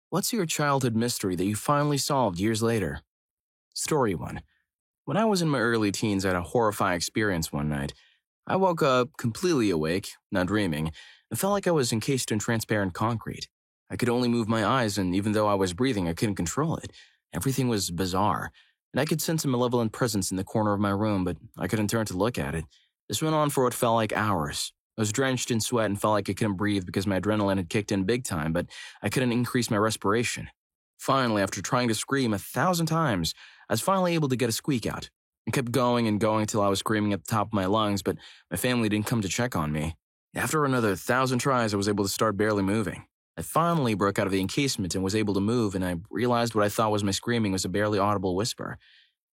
What's your childhood mystery that you finally solved years later? Story 1. When I was in my early teens, I had a horrifying experience one night. I woke up completely awake, not dreaming, and felt like I was encased in transparent concrete. I could only move my eyes, and even though I was breathing, I couldn't control it. Everything was bizarre, and I could sense a malevolent presence in the corner of my room, but I couldn't turn to look at it. This went on for what felt like hours. I was drenched in sweat and felt like I couldn't breathe because my adrenaline had kicked in big time, but I couldn't increase my respiration. Finally, after trying to scream 1,000 times, I was finally able to get a squeak out. I kept going and going until I was screaming at the top of my lungs, but my family didn't come to check on me. After another 1,000 tries, I was able to start barely moving. I finally broke out of the encasement and was able to move, and I realized what I thought was my screaming was a barely audible whisper.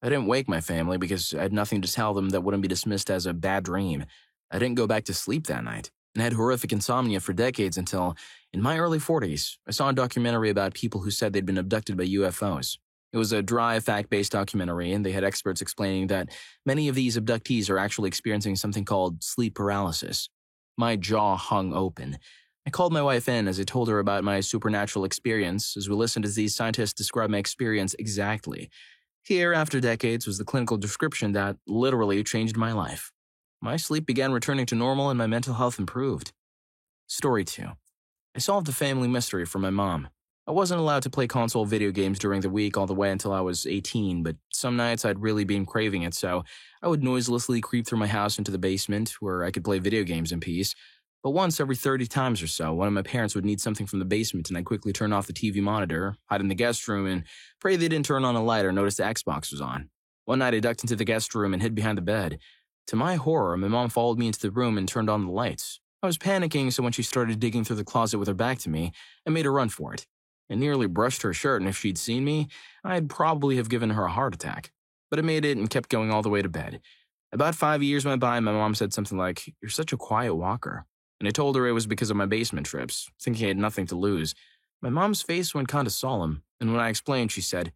I didn't wake my family because I had nothing to tell them that wouldn't be dismissed as a bad dream. I didn't go back to sleep that night, and had horrific insomnia for decades until, in my early 40s, I saw a documentary about people who said they'd been abducted by UFOs. It was a dry, fact-based documentary, and they had experts explaining that many of these abductees are actually experiencing something called sleep paralysis. My jaw hung open. I called my wife in as I told her about my supernatural experience as we listened as these scientists described my experience exactly. Here, after decades, was the clinical description that literally changed my life. My sleep began returning to normal and my mental health improved. Story 2. I solved a family mystery for my mom. I wasn't allowed to play console video games during the week all the way until I was 18, but some nights I'd really been craving it, so I would noiselessly creep through my house into the basement where I could play video games in peace. But once every 30 times or so, one of my parents would need something from the basement and I'd quickly turn off the TV monitor, hide in the guest room, and pray they didn't turn on a light or notice the Xbox was on. One night I ducked into the guest room and hid behind the bed. To my horror, my mom followed me into the room and turned on the lights. I was panicking, so when she started digging through the closet with her back to me, I made a run for it. I nearly brushed her shirt, and if she'd seen me, I'd probably have given her a heart attack. But I made it and kept going all the way to bed. About 5 years went by, and my mom said something like, "You're such a quiet walker." And I told her it was because of my basement trips, thinking I had nothing to lose. My mom's face went kind of solemn, and when I explained, she said,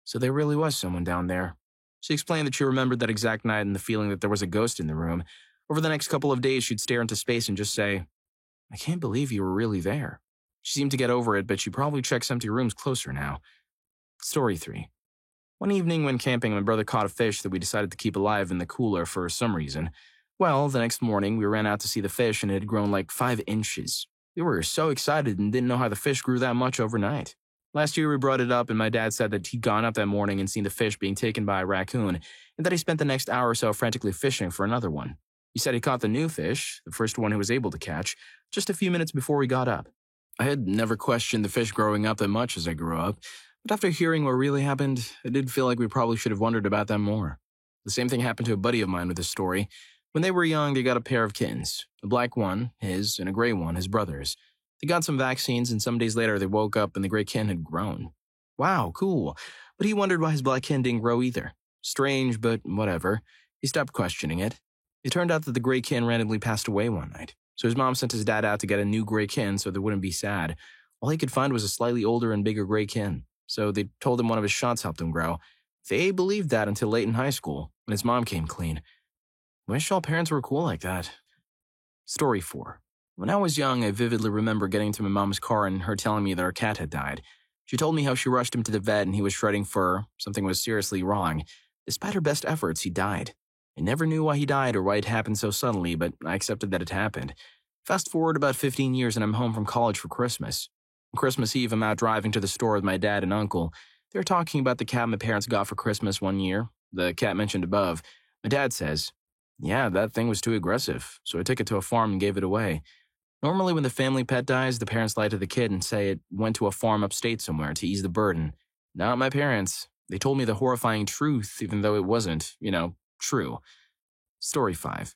"So there really was someone down there." She explained that she remembered that exact night and the feeling that there was a ghost in the room. Over the next couple of days, she'd stare into space and just say, "I can't believe you were really there." She seemed to get over it, but she probably checks empty rooms closer now. Story 3. One evening when camping, my brother caught a fish that we decided to keep alive in the cooler for some reason. Well, the next morning, we ran out to see the fish and it had grown like 5 inches. We were so excited and didn't know how the fish grew that much overnight. Last year we brought it up and my dad said that he'd gone up that morning and seen the fish being taken by a raccoon and that he spent the next hour or so frantically fishing for another one. He said he caught the new fish, the first one he was able to catch, just a few minutes before we got up. I had never questioned the fish growing up that much as I grew up, but after hearing what really happened, I did feel like we probably should have wondered about that more. The same thing happened to a buddy of mine with this story. When they were young, they got a pair of kittens, a black one, his, and a gray one, his brother's. They got some vaccines, and some days later they woke up and the gray kitten had grown. Wow, cool. But he wondered why his black kitten didn't grow either. Strange, but whatever. He stopped questioning it. It turned out that the gray kitten randomly passed away one night, so his mom sent his dad out to get a new gray kitten so they wouldn't be sad. All he could find was a slightly older and bigger gray kitten, so they told him one of his shots helped him grow. They believed that until late in high school, when his mom came clean. Wish all parents were cool like that. Story 4. When I was young, I vividly remember getting into my mom's car and her telling me that our cat had died. She told me how she rushed him to the vet and he was shredding fur. Something was seriously wrong. Despite her best efforts, he died. I never knew why he died or why it happened so suddenly, but I accepted that it happened. Fast forward about 15 years and I'm home from college for Christmas. On Christmas Eve, I'm out driving to the store with my dad and uncle. They're talking about the cat my parents got for Christmas one year, the cat mentioned above. My dad says, "Yeah, that thing was too aggressive, so I took it to a farm and gave it away." Normally when the family pet dies, the parents lie to the kid and say it went to a farm upstate somewhere to ease the burden. Not my parents. They told me the horrifying truth, even though it wasn't, true. Story 5.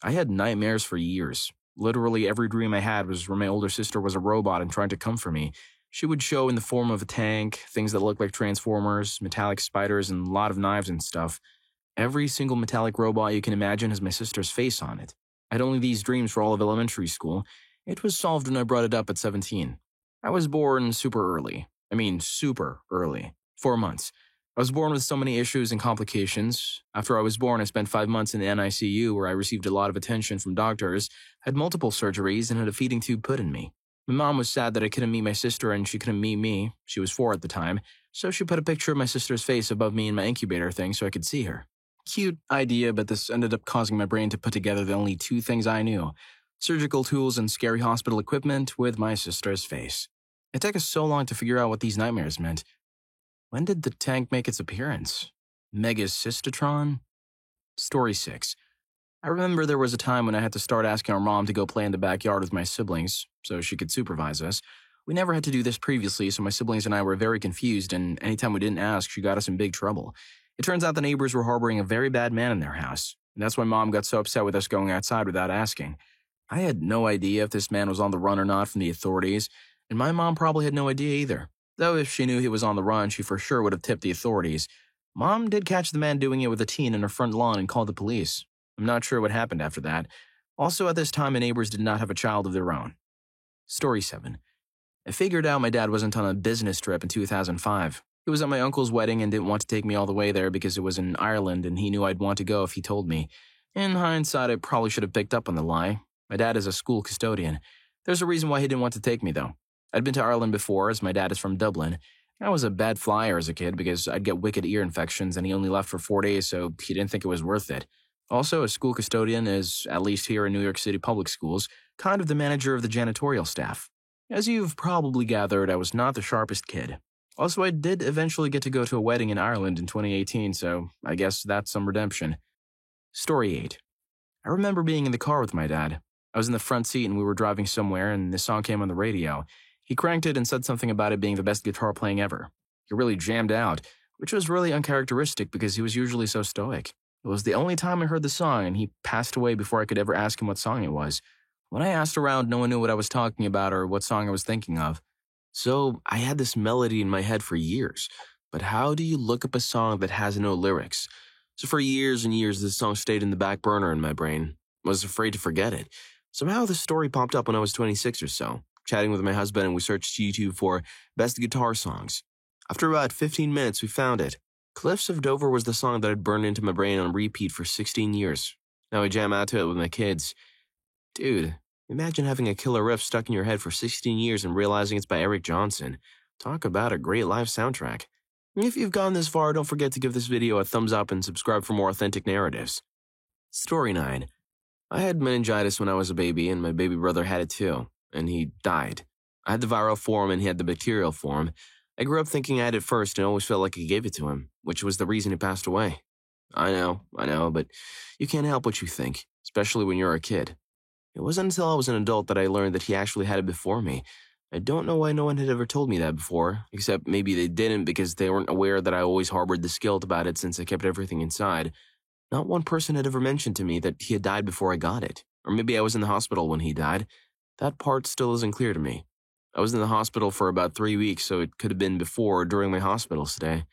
I had nightmares for years. Literally every dream I had was where my older sister was a robot and trying to come for me. She would show in the form of a tank, things that looked like transformers, metallic spiders, and a lot of knives and stuff. Every single metallic robot you can imagine has my sister's face on it. I had only these dreams for all of elementary school. It was solved when I brought it up at 17. I was born super early. 4 months. I was born with so many issues and complications. After I was born, I spent 5 months in the NICU where I received a lot of attention from doctors, had multiple surgeries, and had a feeding tube put in me. My mom was sad that I couldn't meet my sister and she couldn't meet me. She was 4 at the time, so she put a picture of my sister's face above me in my incubator thing so I could see her. Cute idea, but this ended up causing my brain to put together the only 2 things I knew: surgical tools and scary hospital equipment with my sister's face. It took us so long to figure out what these nightmares meant. When did the tank make its appearance? Megacystotron? Story 6. I remember there was a time when I had to start asking our mom to go play in the backyard with my siblings so she could supervise us. We never had to do this previously, so my siblings and I were very confused, and anytime we didn't ask, she got us in big trouble. It turns out the neighbors were harboring a very bad man in their house, and that's why Mom got so upset with us going outside without asking. I had no idea if this man was on the run or not from the authorities, and my mom probably had no idea either. Though if she knew he was on the run, she for sure would have tipped the authorities. Mom did catch the man doing it with a teen in her front lawn and called the police. I'm not sure what happened after that. Also, at this time, my neighbors did not have a child of their own. Story 7. I figured out my dad wasn't on a business trip in 2005. He was at my uncle's wedding and didn't want to take me all the way there because it was in Ireland and he knew I'd want to go if he told me. In hindsight, I probably should have picked up on the lie. My dad is a school custodian. There's a reason why he didn't want to take me, though. I'd been to Ireland before, as my dad is from Dublin. I was a bad flyer as a kid because I'd get wicked ear infections and he only left for 4 days, so he didn't think it was worth it. Also, a school custodian is, at least here in New York City public schools, kind of the manager of the janitorial staff. As you've probably gathered, I was not the sharpest kid. Also, I did eventually get to go to a wedding in Ireland in 2018, so I guess that's some redemption. Story 8. I remember being in the car with my dad. I was in the front seat and we were driving somewhere and this song came on the radio. He cranked it and said something about it being the best guitar playing ever. He really jammed out, which was really uncharacteristic because he was usually so stoic. It was the only time I heard the song, and he passed away before I could ever ask him what song it was. When I asked around, no one knew what I was talking about or what song I was thinking of. So I had this melody in my head for years. But how do you look up a song that has no lyrics? So for years and years, this song stayed in the back burner in my brain. I was afraid to forget it. Somehow the story popped up when I was 26 or so, chatting with my husband, and we searched YouTube for best guitar songs. After about 15 minutes, we found it. Cliffs of Dover was the song that had burned into my brain on repeat for 16 years. Now I jam out to it with my kids. Dude, imagine having a killer riff stuck in your head for 16 years and realizing it's by Eric Johnson. Talk about a great live soundtrack. If you've gone this far, don't forget to give this video a thumbs up and subscribe for more authentic narratives. Story 9. I had meningitis when I was a baby, and my baby brother had it too, and he died. I had the viral form and he had the bacterial form. I grew up thinking I had it first and always felt like I gave it to him, which was the reason he passed away. I know, but you can't help what you think, especially when you're a kid. It wasn't until I was an adult that I learned that he actually had it before me. I don't know why no one had ever told me that before, except maybe they didn't because they weren't aware that I always harbored this guilt about it since I kept everything inside. Not one person had ever mentioned to me that he had died before I got it, or maybe I was in the hospital when he died. That part still isn't clear to me. I was in the hospital for about 3 weeks, so it could have been before or during my hospital stay.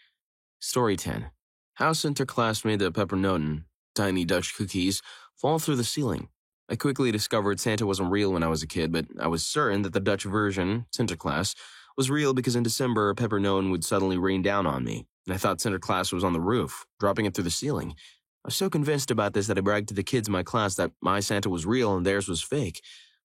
Story 10. How Sinterklaas made the peppernoten, tiny Dutch cookies, fall through the ceiling. I quickly discovered Santa wasn't real when I was a kid, but I was certain that the Dutch version, Sinterklaas, was real because in December, a peppernoten would suddenly rain down on me, and I thought Sinterklaas was on the roof, dropping it through the ceiling. I was so convinced about this that I bragged to the kids in my class that my Santa was real and theirs was fake.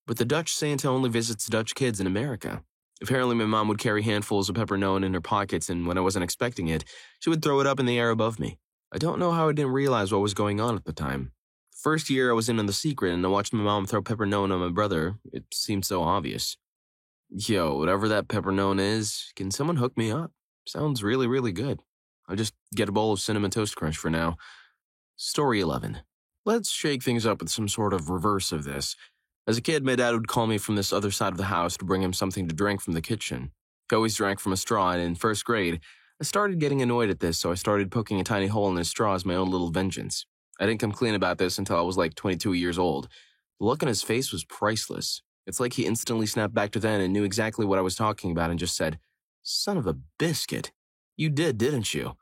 But the Dutch Santa only visits Dutch kids in America. Apparently, my mom would carry handfuls of peppernoten in her pockets, and when I wasn't expecting it, she would throw it up in the air above me. I don't know how I didn't realize what was going on at the time. The first year I was in on the secret, and I watched my mom throw peppernoten on my brother. It seemed so obvious. Yo, whatever that peppernoten is, can someone hook me up? Sounds really, really good. I'll just get a bowl of Cinnamon Toast Crunch for now. Story 11. Let's shake things up with some sort of reverse of this. As a kid, my dad would call me from this other side of the house to bring him something to drink from the kitchen. He always drank from a straw, and in first grade, I started getting annoyed at this, so I started poking a tiny hole in his straw as my own little vengeance. I didn't come clean about this until I was like 22 years old. The look on his face was priceless. It's like he instantly snapped back to then and knew exactly what I was talking about and just said, "Son of a biscuit. You did, didn't you?"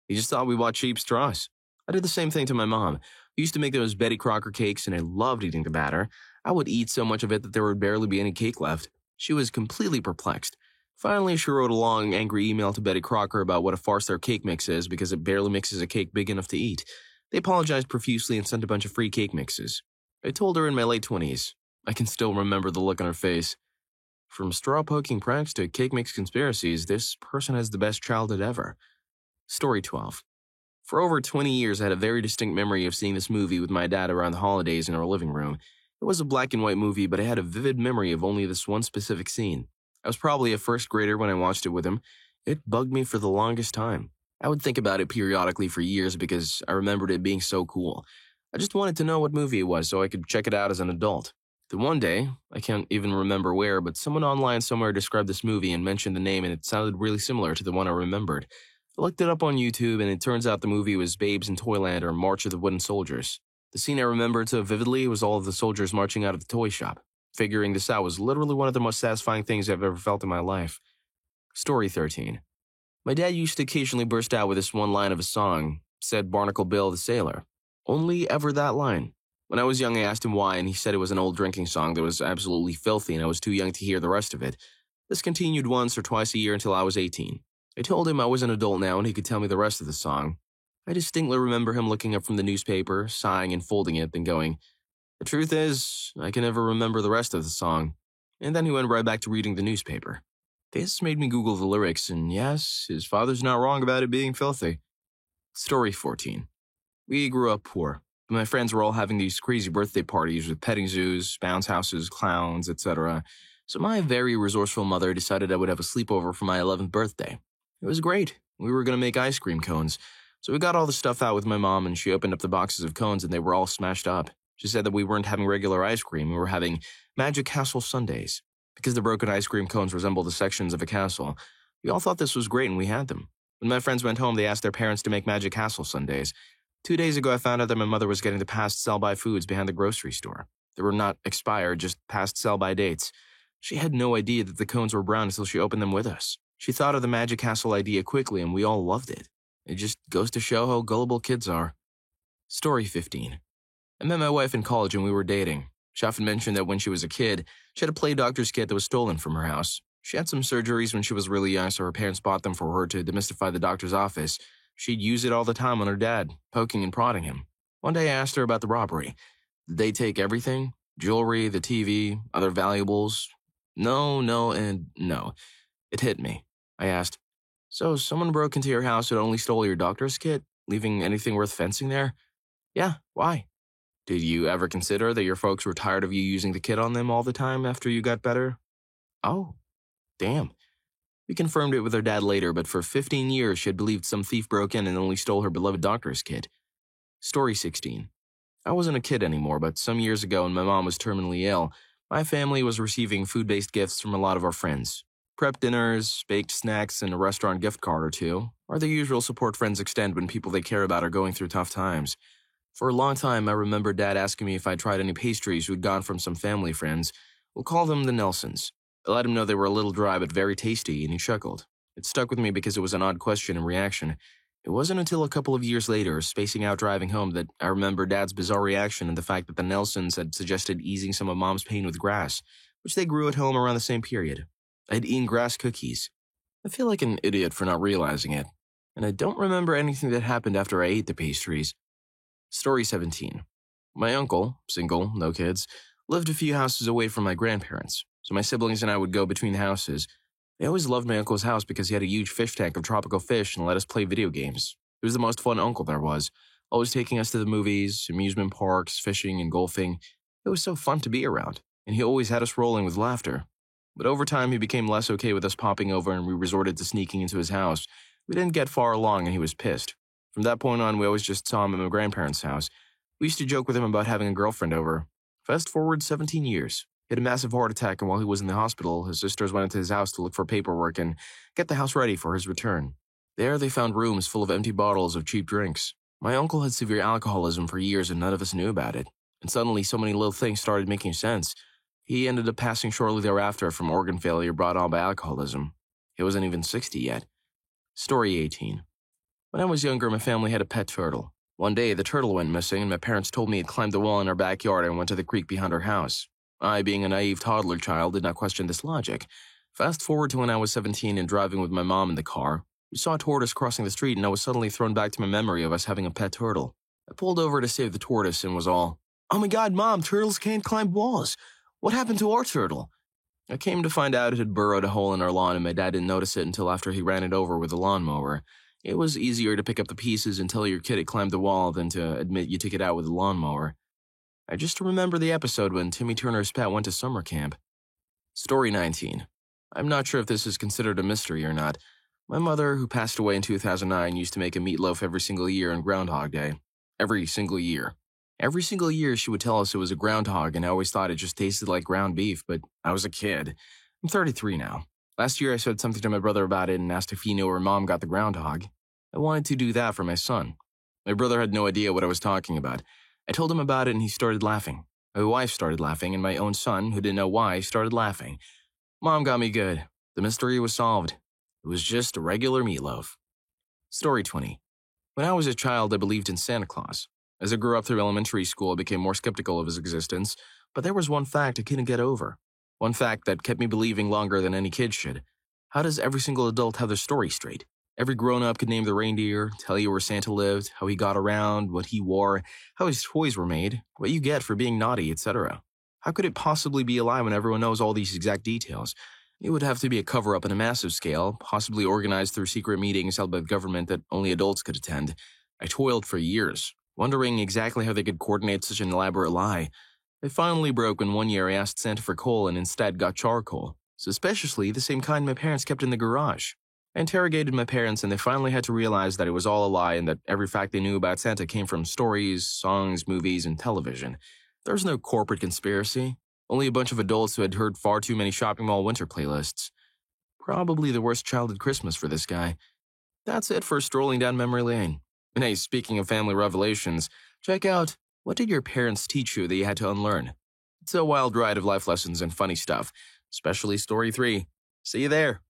He just thought we bought cheap straws. I did the same thing to my mom. We used to make those Betty Crocker cakes, and I loved eating the batter. I would eat so much of it that there would barely be any cake left. She was completely perplexed. Finally, she wrote a long, angry email to Betty Crocker about what a farce their cake mix is because it barely mixes a cake big enough to eat. They apologized profusely and sent a bunch of free cake mixes. I told her in my late 20s. I can still remember the look on her face. From straw-poking pranks to cake mix conspiracies, this person has the best childhood ever. Story 12. For over 20 years, I had a very distinct memory of seeing this movie with my dad around the holidays in our living room. It was a black and white movie, but I had a vivid memory of only this one specific scene. I was probably a first grader when I watched it with him. It bugged me for the longest time. I would think about it periodically for years because I remembered it being so cool. I just wanted to know what movie it was so I could check it out as an adult. Then one day, I can't even remember where, but someone online somewhere described this movie and mentioned the name, and it sounded really similar to the one I remembered. I looked it up on YouTube, and it turns out the movie was Babes in Toyland or March of the Wooden Soldiers. The scene I remembered so vividly was all of the soldiers marching out of the toy shop. Figuring this out was literally one of the most satisfying things I've ever felt in my life. Story 13. My dad used to occasionally burst out with this one line of a song, said Barnacle Bill the Sailor. Only ever that line. When I was young, I asked him why, and he said it was an old drinking song that was absolutely filthy and I was too young to hear the rest of it. This continued once or twice a year until I was 18. I told him I was an adult now and he could tell me the rest of the song. I distinctly remember him looking up from the newspaper, sighing and folding it, then going, "The truth is, I can never remember the rest of the song." And then he went right back to reading the newspaper. This made me Google the lyrics, and yes, his father's not wrong about it being filthy. Story 14. We grew up poor, but my friends were all having these crazy birthday parties with petting zoos, bounce houses, clowns, etc. So my very resourceful mother decided I would have a sleepover for my 11th birthday. It was great. We were going to make ice cream cones. So we got all the stuff out with my mom, and she opened up the boxes of cones, and they were all smashed up. She said that we weren't having regular ice cream, we were having Magic Castle sundaes. Because the broken ice cream cones resembled the sections of a castle, we all thought this was great and we had them. When my friends went home, they asked their parents to make Magic Castle sundaes. 2 days ago, I found out that my mother was getting the past sell-by foods behind the grocery store. They were not expired, just past sell-by dates. She had no idea that the cones were brown until she opened them with us. She thought of the Magic Castle idea quickly and we all loved it. It just goes to show how gullible kids are. Story 15. I met my wife in college and we were dating. She often mentioned that when she was a kid, she had a play doctor's kit that was stolen from her house. She had some surgeries when she was really young, so her parents bought them for her to demystify the doctor's office. She'd use it all the time on her dad, poking and prodding him. One day I asked her about the robbery. Did they take everything? Jewelry, the TV, other valuables? No, and no. It hit me. I asked, "So someone broke into your house and only stole your doctor's kit, leaving anything worth fencing there?" "Yeah, why?" "Did you ever consider that your folks were tired of you using the kit on them all the time after you got better?" "Oh, damn." We confirmed it with her dad later, but for 15 years she had believed some thief broke in and only stole her beloved doctor's kit. Story 16. I wasn't a kid anymore, but some years ago when my mom was terminally ill, my family was receiving food-based gifts from a lot of our friends. Prep dinners, baked snacks, and a restaurant gift card or two are the usual support friends extend when people they care about are going through tough times. For a long time, I remember Dad asking me if I'd tried any pastries we'd gotten from some family friends. We'll call them the Nelsons. I let him know they were a little dry but very tasty, and he chuckled. It stuck with me because it was an odd question and reaction. It wasn't until a couple of years later, spacing out driving home, that I remember Dad's bizarre reaction and the fact that the Nelsons had suggested easing some of Mom's pain with grass, which they grew at home around the same period. I'd eaten grass cookies. I feel like an idiot for not realizing it, and I don't remember anything that happened after I ate the pastries. Story 17. My uncle, single, no kids, lived a few houses away from my grandparents, so my siblings and I would go between the houses. I always loved my uncle's house because he had a huge fish tank of tropical fish and let us play video games. He was the most fun uncle there was, always taking us to the movies, amusement parks, fishing, and golfing. It was so fun to be around, and he always had us rolling with laughter. But over time, he became less okay with us popping over and we resorted to sneaking into his house. We didn't get far along and he was pissed. From that point on, we always just saw him at my grandparents' house. We used to joke with him about having a girlfriend over. Fast forward 17 years. He had a massive heart attack, and while he was in the hospital, his sisters went into his house to look for paperwork and get the house ready for his return. There, they found rooms full of empty bottles of cheap drinks. My uncle had severe alcoholism for years, and none of us knew about it. And suddenly, so many little things started making sense. He ended up passing shortly thereafter from organ failure brought on by alcoholism. He wasn't even 60 yet. Story 18. When I was younger, my family had a pet turtle. One day, the turtle went missing, and my parents told me it climbed the wall in our backyard and went to the creek behind our house. I, being a naive toddler child, did not question this logic. Fast forward to when I was 17 and driving with my mom in the car. We saw a tortoise crossing the street, and I was suddenly thrown back to my memory of us having a pet turtle. I pulled over to save the tortoise and was all, "Oh my God, Mom, turtles can't climb walls. What happened to our turtle?" I came to find out it had burrowed a hole in our lawn and my dad didn't notice it until after he ran it over with a lawnmower. It was easier to pick up the pieces and tell your kid it climbed the wall than to admit you took it out with a lawnmower. I just remember the episode when Timmy Turner's pet went to summer camp. Story 19. I'm not sure if this is considered a mystery or not. My mother, who passed away in 2009, used to make a meatloaf every single year on Groundhog Day. Every single year. Every single year she would tell us it was a groundhog, and I always thought it just tasted like ground beef, but I was a kid. I'm 33 now. Last year I said something to my brother about it and asked if he knew where Mom got the groundhog. I wanted to do that for my son. My brother had no idea what I was talking about. I told him about it and he started laughing. My wife started laughing, and my own son, who didn't know why, started laughing. Mom got me good. The mystery was solved. It was just a regular meatloaf. Story 20. When I was a child, I believed in Santa Claus. As I grew up through elementary school, I became more skeptical of his existence, but there was one fact I couldn't get over. One fact that kept me believing longer than any kid should. How does every single adult have their story straight? Every grown-up could name the reindeer, tell you where Santa lived, how he got around, what he wore, how his toys were made, what you get for being naughty, etc. How could it possibly be a lie when everyone knows all these exact details? It would have to be a cover-up on a massive scale, possibly organized through secret meetings held by the government that only adults could attend. I toiled for years, wondering exactly how they could coordinate such an elaborate lie. It finally broke when one year I asked Santa for coal and instead got charcoal, suspiciously the same kind my parents kept in the garage. I interrogated my parents and they finally had to realize that it was all a lie and that every fact they knew about Santa came from stories, songs, movies, and television. There was no corporate conspiracy, only a bunch of adults who had heard far too many shopping mall winter playlists. Probably the worst childhood Christmas for this guy. That's it for strolling down memory lane. And hey, speaking of family revelations, check out What Did Your Parents Teach You That You Had to Unlearn? It's a wild ride of life lessons and funny stuff, especially Story 3. See you there.